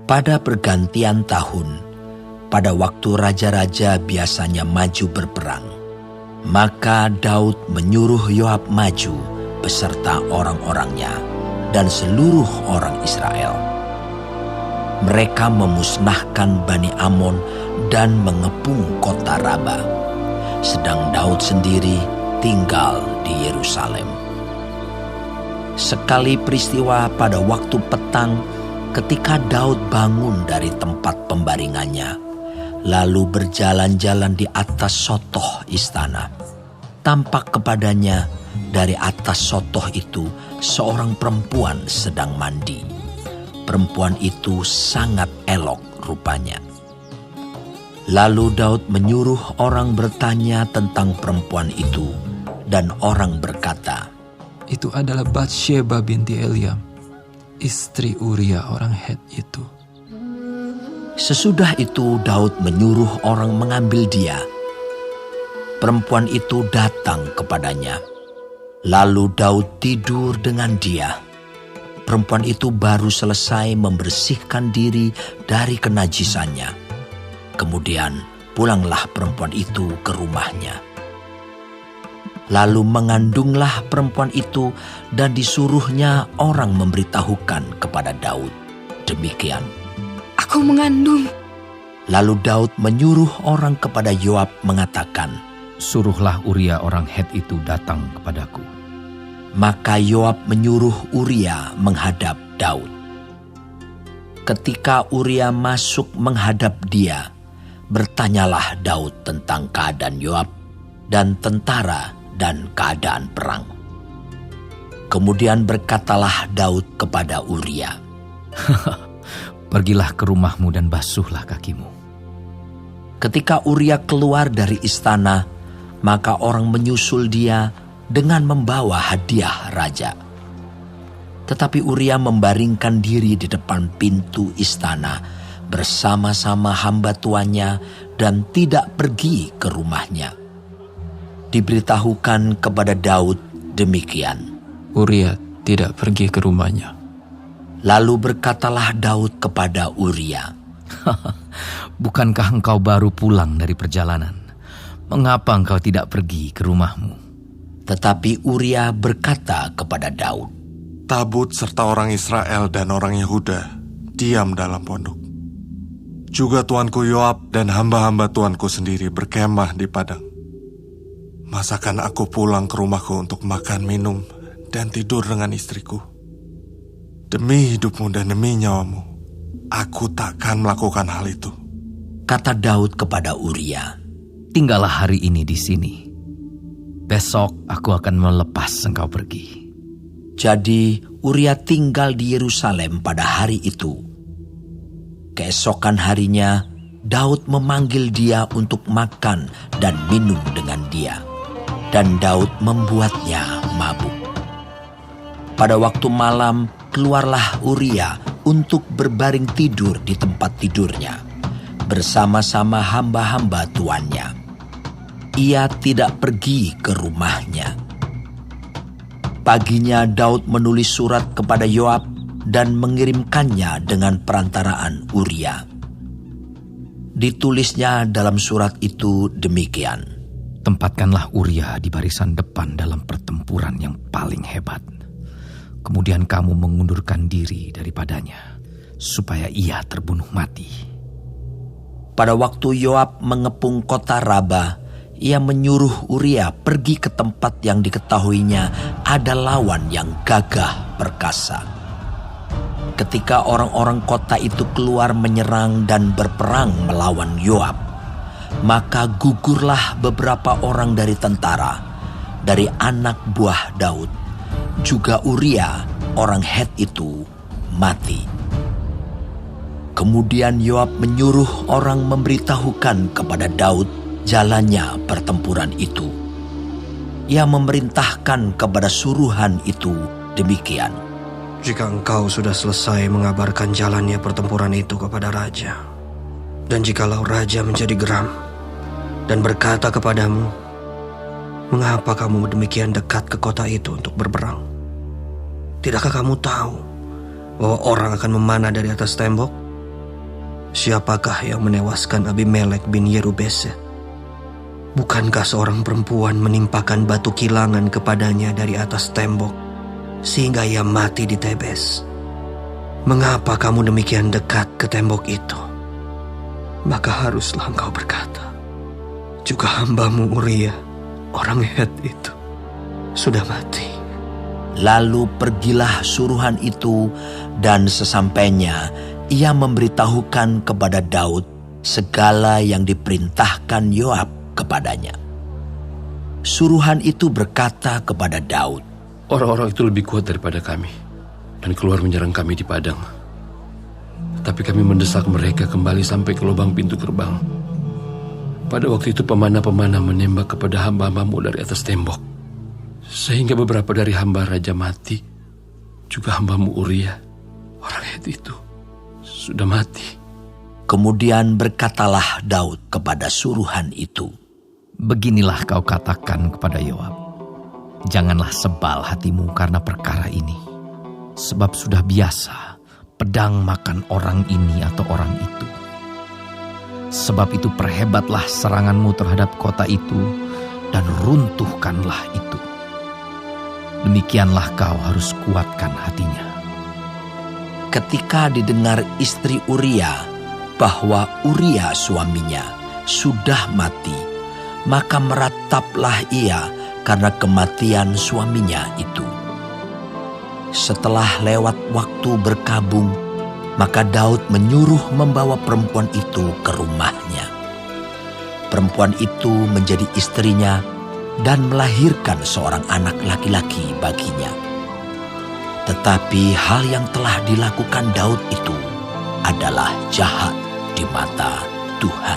Pada pergantian tahun, pada waktu raja-raja biasanya maju berperang, maka Daud menyuruh Yoab maju beserta orang-orangnya dan seluruh orang Israel. Mereka memusnahkan Bani Amon dan mengepung kota Raba, sedang Daud sendiri tinggal di Yerusalem. Sekali peristiwa pada waktu petang, ketika Daud bangun dari tempat pembaringannya, lalu berjalan-jalan di atas sotoh istana, tampak kepadanya dari atas sotoh itu seorang perempuan sedang mandi. Perempuan itu sangat elok rupanya. Lalu Daud menyuruh orang bertanya tentang perempuan itu, dan orang berkata, "Itu adalah Batsheba binti Eliam, istri Uria orang Het itu." Sesudah itu Daud menyuruh orang mengambil dia. Perempuan itu datang kepadanya. Lalu Daud tidur dengan dia. Perempuan itu baru selesai membersihkan diri dari kenajisannya. Kemudian pulanglah perempuan itu ke rumahnya. Lalu mengandunglah perempuan itu dan disuruhnya orang memberitahukan kepada Daud. Demikian. "Aku mengandung." Lalu Daud menyuruh orang kepada Yoab mengatakan, "Suruhlah Uria orang Het itu datang kepadaku." Maka Yoab menyuruh Uria menghadap Daud. Ketika Uria masuk menghadap dia, bertanyalah Daud tentang keadaan Yoab dan tentara dan keadaan perang. Kemudian berkatalah Daud kepada Uria, "Pergilah ke rumahmu dan basuhlah kakimu." Ketika Uria keluar dari istana, maka orang menyusul dia dengan membawa hadiah raja. Tetapi Uria membaringkan diri di depan pintu istana bersama-sama hamba tuannya dan tidak pergi ke rumahnya. Diberitahukan kepada Daud demikian. Uria tidak pergi ke rumahnya. Lalu berkatalah Daud kepada Uria, "Bukankah engkau baru pulang dari perjalanan? Mengapa engkau tidak pergi ke rumahmu?" Tetapi Uria berkata kepada Daud, "Tabut serta orang Israel dan orang Yehuda diam dalam pondok. Juga tuanku Yoab dan hamba-hamba tuanku sendiri berkemah di padang. Masakan aku pulang ke rumahku untuk makan, minum, dan tidur dengan istriku? Demi hidupmu dan demi nyawamu, aku takkan melakukan hal itu." Kata Daud kepada Uria, "Tinggallah hari ini di sini. Besok aku akan melepas engkau pergi." Jadi Uria tinggal di Yerusalem pada hari itu. Keesokan harinya, Daud memanggil dia untuk makan dan minum dengan dia, dan Daud membuatnya mabuk. Pada waktu malam, keluarlah Uria untuk berbaring tidur di tempat tidurnya, bersama-sama hamba-hamba tuannya. Ia tidak pergi ke rumahnya. Paginya Daud menulis surat kepada Yoab dan mengirimkannya dengan perantaraan Uria. Ditulisnya dalam surat itu demikian, "Tempatkanlah Uria di barisan depan dalam pertempuran yang paling hebat. Kemudian kamu mengundurkan diri daripadanya, supaya ia terbunuh mati." Pada waktu Yoab mengepung kota Raba, ia menyuruh Uria pergi ke tempat yang diketahuinya ada lawan yang gagah perkasa. Ketika orang-orang kota itu keluar menyerang dan berperang melawan Yoab, maka gugurlah beberapa orang dari tentara, dari anak buah Daud. Juga Uria, orang Het itu, mati. Kemudian Yoab menyuruh orang memberitahukan kepada Daud jalannya pertempuran itu. Ia memerintahkan kepada suruhan itu demikian, "Jika engkau sudah selesai mengabarkan jalannya pertempuran itu kepada raja, dan jikalau raja menjadi geram dan berkata kepadamu, 'Mengapa kamu demikian dekat ke kota itu untuk berperang? Tidakkah kamu tahu bahwa orang akan memanah dari atas tembok siapakah yang menewaskan Abimelek bin Yerubeset? Bukankah seorang perempuan menimpakan batu kilangan kepadanya dari atas tembok, sehingga ia mati di Tebes? Mengapa kamu demikian dekat ke tembok itu? Maka haruslah engkau berkata, juga hambamu Uria, orang Het itu, sudah mati. Lalu pergilah suruhan itu, dan sesampainya ia memberitahukan kepada Daud segala yang diperintahkan Yoab kepadanya. Suruhan itu berkata kepada Daud, "Orang-orang itu lebih kuat daripada kami dan keluar menyerang kami di padang. Tetapi kami mendesak mereka kembali sampai ke lubang pintu gerbang. Pada waktu itu pemanah-pemanah menembak kepada hamba-hambamu dari atas tembok, sehingga beberapa dari hamba raja mati. Juga hambamu Uria, orang Het itu, sudah mati." Kemudian berkatalah Daud kepada suruhan itu, Beginilah kau katakan kepada Yoab, janganlah sebal hatimu karena perkara ini, sebab sudah biasa pedang makan orang ini atau orang itu. Sebab itu perhebatlah seranganmu terhadap kota itu, dan runtuhkanlah itu. Demikianlah kau harus kuatkan hatinya. ketika didengar istri Uria bahwa Uria suaminya sudah mati, maka merataplah ia karena kematian suaminya itu. Setelah lewat waktu berkabung, maka Daud menyuruh membawa perempuan itu ke rumahnya. Perempuan itu menjadi istrinya dan melahirkan seorang anak laki-laki baginya. Tetapi hal yang telah dilakukan Daud itu adalah jahat di mata Tuhan.